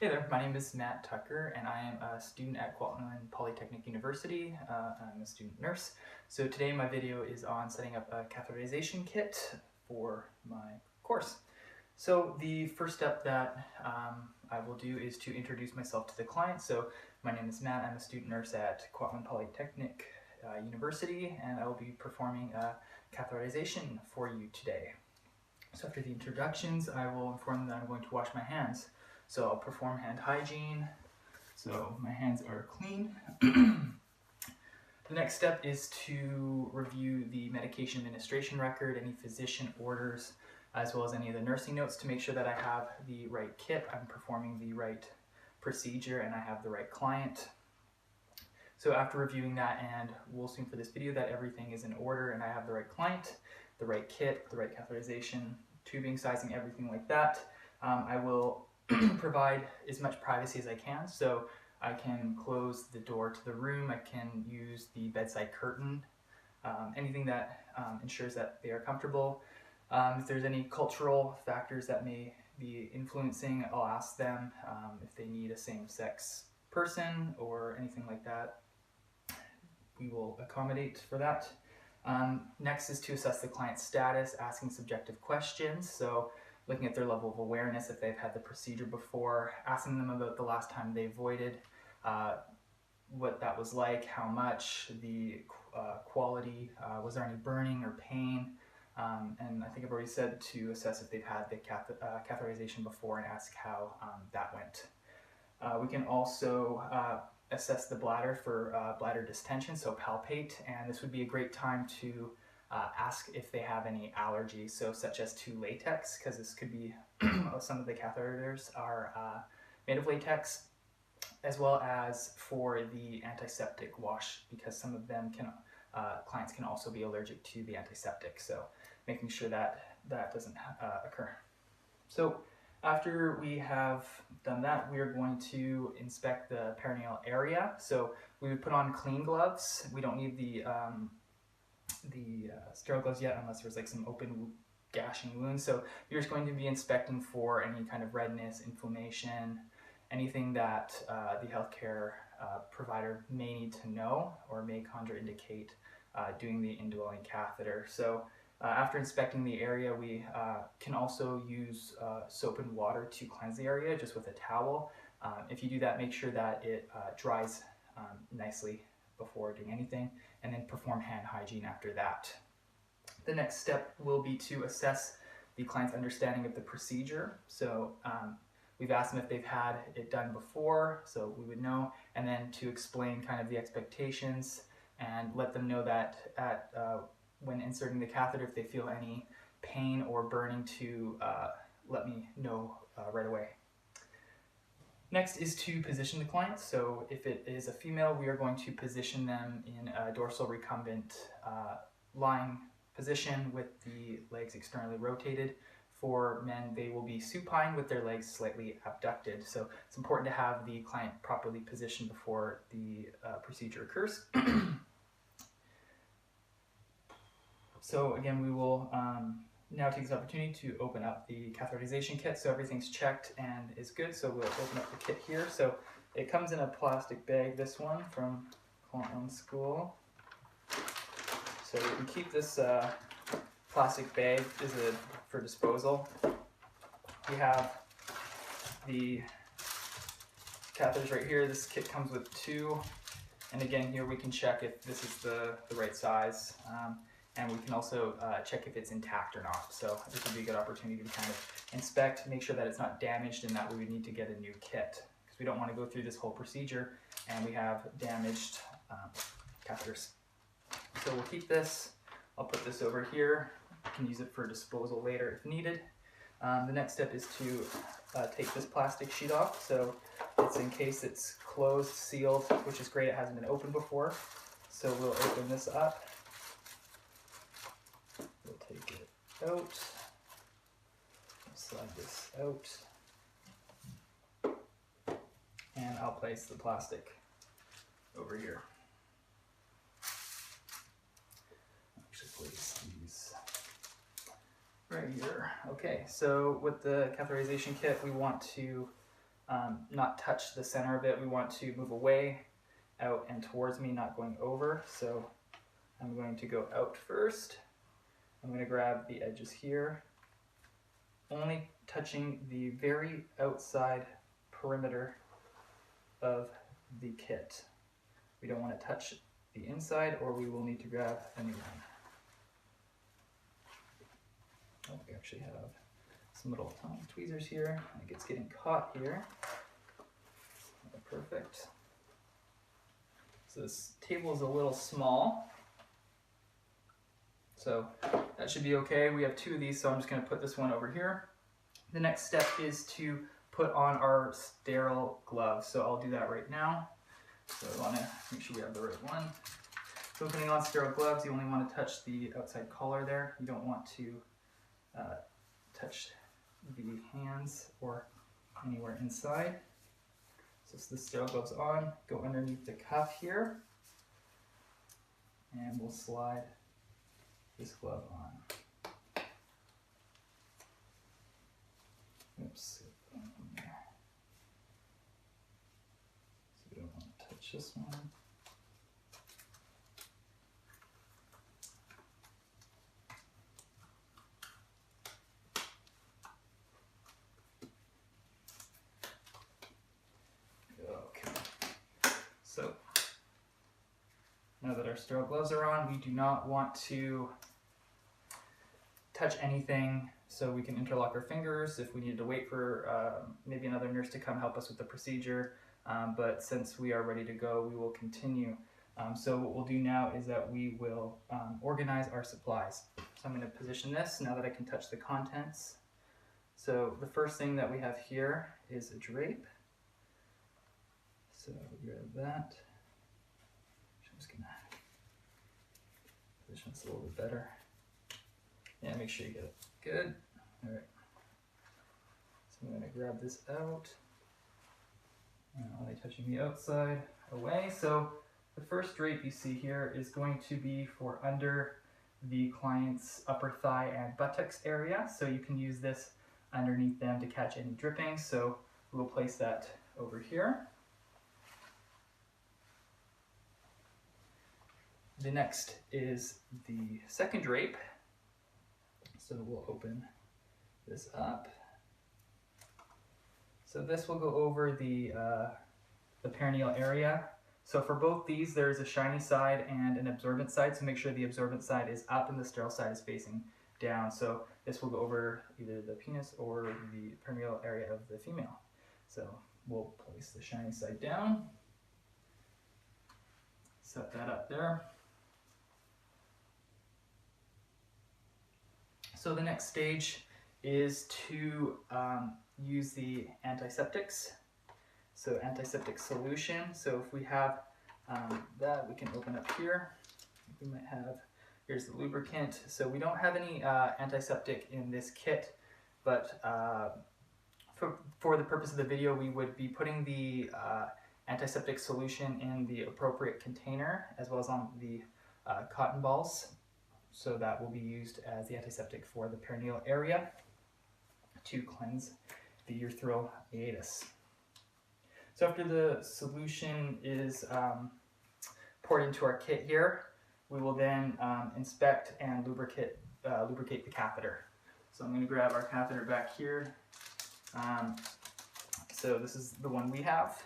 Hey there, my name is Matt Tucker and I am a student at Polytechnic University. I'm a student nurse. So today my video is on setting up a catheterization kit for my course. So the first step that I will do is to introduce myself to the client. So my name is Matt, I'm a student nurse at Polytechnic University, and I will be performing a catheterization for you today. So after the introductions, I will inform them that I'm going to wash my hands. So I'll perform hand hygiene. So my hands are clean. The next step is to review the medication administration record, any physician orders, as well as any of the nursing notes to make sure that I have the right kit, I'm performing the right procedure, and I have the right client. So after reviewing that, and we'll assume for this video that everything is in order and I have the right client, the right kit, the right catheterization, tubing, sizing, everything like that, I will provide as much privacy as I can. So I can close the door to the room, I can use the bedside curtain, anything that ensures that they are comfortable. If there's any cultural factors that may be influencing, I'll ask them if they need a same-sex person or anything like that. We will accommodate for that. Next is to assess the client's status, asking subjective questions. So looking at their level of awareness, if they've had the procedure before, asking them about the last time they voided, what that was like, how much, the quality, was there any burning or pain, and I think I've already said to assess if they've had the catheterization before and ask how that went. We can also assess the bladder for bladder distension, so palpate, and this would be a great time to ask if they have any allergies, so such as to latex, because this could be some of the catheters are made of latex, as well as for the antiseptic wash, because some of them can clients can also be allergic to the antiseptic, so making sure that that doesn't occur. So after we have done that, we are going to inspect the perineal area. So we would put on clean gloves. We don't need the sterile gloves yet unless there's like some open gashing wounds. So you're just going to be inspecting for any kind of redness, inflammation, anything that the healthcare provider may need to know or may contraindicate doing the indwelling catheter. So after inspecting the area, we can also use soap and water to cleanse the area just with a towel. If you do that, make sure that it dries nicely before doing anything, and then perform hand hygiene after that. The next step will be to assess the client's understanding of the procedure. So we've asked them if they've had it done before, so we would know, and then to explain kind of the expectations and let them know that when inserting the catheter, if they feel any pain or burning, to let me know right away. Next is to position the client. So if it is a female, we are going to position them in a dorsal recumbent lying position with the legs externally rotated. For men, they will be supine with their legs slightly abducted. So it's important to have the client properly positioned before the procedure occurs. So again, we will now take this opportunity to open up the catheterization kit. So everything's checked and is good. So we'll open up the kit here. So it comes in a plastic bag, this one from Quantum School. So you can keep this plastic bag for disposal. We have the catheters right here. This kit comes with 2. And again, here we can check if this is the right size. And we can also check if it's intact or not. So this would be a good opportunity to kind of inspect, make sure that it's not damaged, and that we would need to get a new kit, because we don't want to go through this whole procedure and we have damaged catheters. So we'll keep this. I'll put this over here. You can use it for disposal later if needed. The next step is to take this plastic sheet off. So it's in case it's closed, sealed, which is great. It hasn't been opened before. So we'll open this up. We'll take it out, slide this out, and I'll place the plastic over here. Actually place these right here. Okay, so with the catheterization kit, we want to not touch the center of it. We want to move away, out, and towards me, not going over. So I'm going to go out first. I'm going to grab the edges here, only touching the very outside perimeter of the kit. We don't want to touch the inside or we will need to grab a new one. Oh, we actually have some little tiny tweezers here. I think it's getting caught here. Oh, perfect. So this table is a little small, so that should be okay. We have 2 of these, so I'm just going to put this one over here. The next step is to put on our sterile gloves, so I'll do that right now. So I want to make sure we have the right one. So putting on sterile gloves, you only want to touch the outside collar there. You don't want to touch the hands or anywhere inside. So the sterile gloves on, go underneath the cuff here, and we'll slide this glove on. Oops. So we don't want to touch this one. So now that our sterile gloves are on, we do not want to touch anything, so we can interlock our fingers if we need to wait for maybe another nurse to come help us with the procedure. But since we are ready to go, we will continue. So what we'll do now is that we will organize our supplies. So I'm going to position this now that I can touch the contents. So the first thing that we have here is a drape. So grab that. I'm just gonna position this a little bit better. Yeah, make sure you get it good. All right. So I'm gonna grab this out. And only touching the outside away. So the first drape you see here is going to be for under the client's upper thigh and buttocks area. So you can use this underneath them to catch any dripping. So we'll place that over here. The next is the second drape. So we'll open this up. So this will go over the perineal area. So for both these, there's a shiny side and an absorbent side. So make sure the absorbent side is up and the sterile side is facing down. So this will go over either the penis or the perineal area of the female. So we'll place the shiny side down. Set that up there. So the next stage is to use the antiseptics. So antiseptic solution. So if we have that, we can open up here. We might have, here's the lubricant. So we don't have any antiseptic in this kit, but for the purpose of the video, we would be putting the antiseptic solution in the appropriate container, as well as on the cotton balls. So that will be used as the antiseptic for the perineal area to cleanse the urethral meatus. So after the solution is poured into our kit here, we will then inspect and lubricate the catheter. So I'm going to grab our catheter back here. So this is the one we have.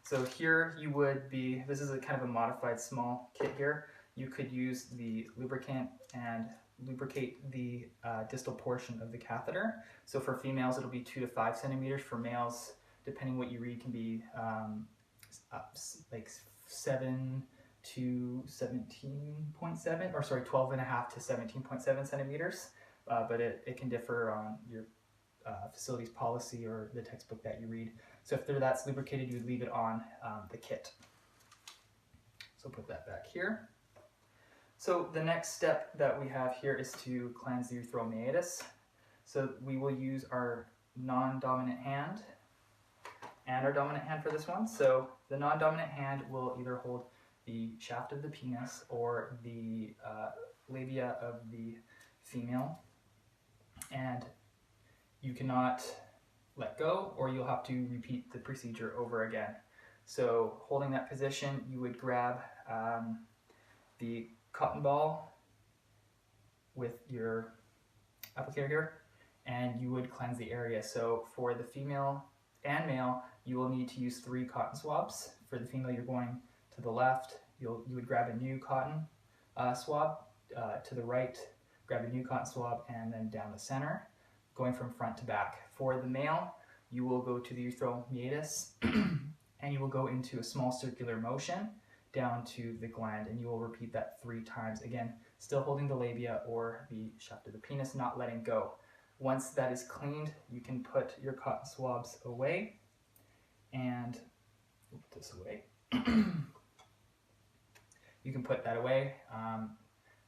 So here you would be, this is a kind of a modified small kit here. You could use the lubricant and lubricate the distal portion of the catheter. So for females, it'll be 2 to 5 centimeters. For males, depending what you read, can be like 7 to 17.7, or sorry, 12.5 to 17.7 centimeters. But it can differ on your facility's policy or the textbook that you read. So if that's lubricated, you would leave it on the kit. So put that back here. So the next step that we have here is to cleanse the urethral meatus. So we will use our non-dominant hand and our dominant hand for this one. So the non-dominant hand will either hold the shaft of the penis or the labia of the female. And you cannot let go, or you'll have to repeat the procedure over again. So holding that position, you would grab the cotton ball with your applicator here, and you would cleanse the area. So for the female and male, you will need to use 3 cotton swabs. For the female, you're going to the left, you would grab a new cotton swab, to the right, grab a new cotton swab, and then down the center, going from front to back. For the male, you will go to the urethral meatus and you will go into a small circular motion down to the gland, and you will repeat that 3 times. Again, still holding the labia or the shaft of the penis, not letting go. Once that is cleaned, you can put your cotton swabs away and put this away. You can put that away,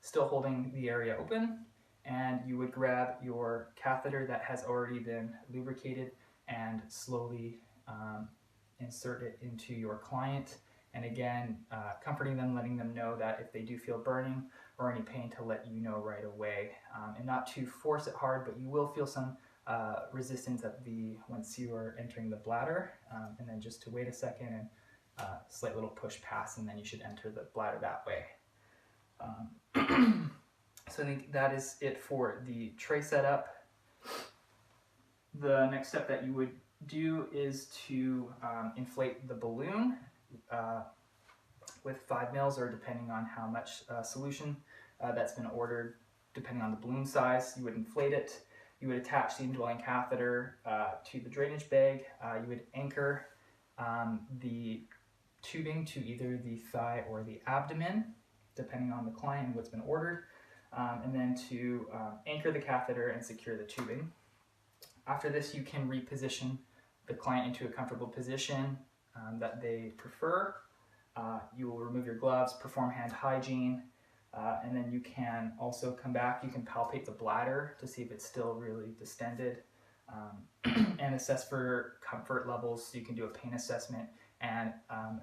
still holding the area open, and you would grab your catheter that has already been lubricated and slowly insert it into your client. And again, comforting them, letting them know that if they do feel burning or any pain, to let you know right away, and not to force it hard, but you will feel some resistance at once you are entering the bladder, and then just to wait a second and slight little push pass, and then you should enter the bladder that way. So I think that is it for the tray setup. The next step that you would do is to inflate the balloon with 5 mils, or depending on how much solution that's been ordered, depending on the balloon size, you would inflate it. You would attach the indwelling catheter to the drainage bag. You would anchor the tubing to either the thigh or the abdomen, depending on the client and what's been ordered, and then to anchor the catheter and secure the tubing. After this, you can reposition the client into a comfortable position that they prefer. You will remove your gloves, perform hand hygiene, and then you can also come back. You can palpate the bladder to see if it's still really distended, and assess for comfort levels. You can do a pain assessment and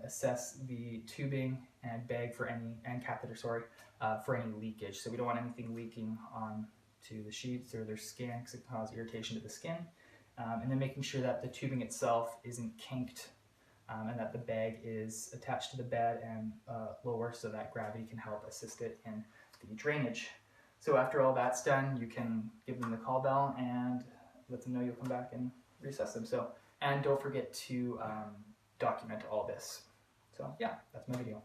assess the tubing and bag for and catheter, for any leakage. So we don't want anything leaking onto the sheets or their skin, because it can cause irritation to the skin. And then making sure that the tubing itself isn't kinked, and that the bag is attached to the bed and lower, so that gravity can help assist it in the drainage. So after all that's done, you can give them the call bell and let them know you'll come back and reassess them. And don't forget to document all this. So yeah, that's my video.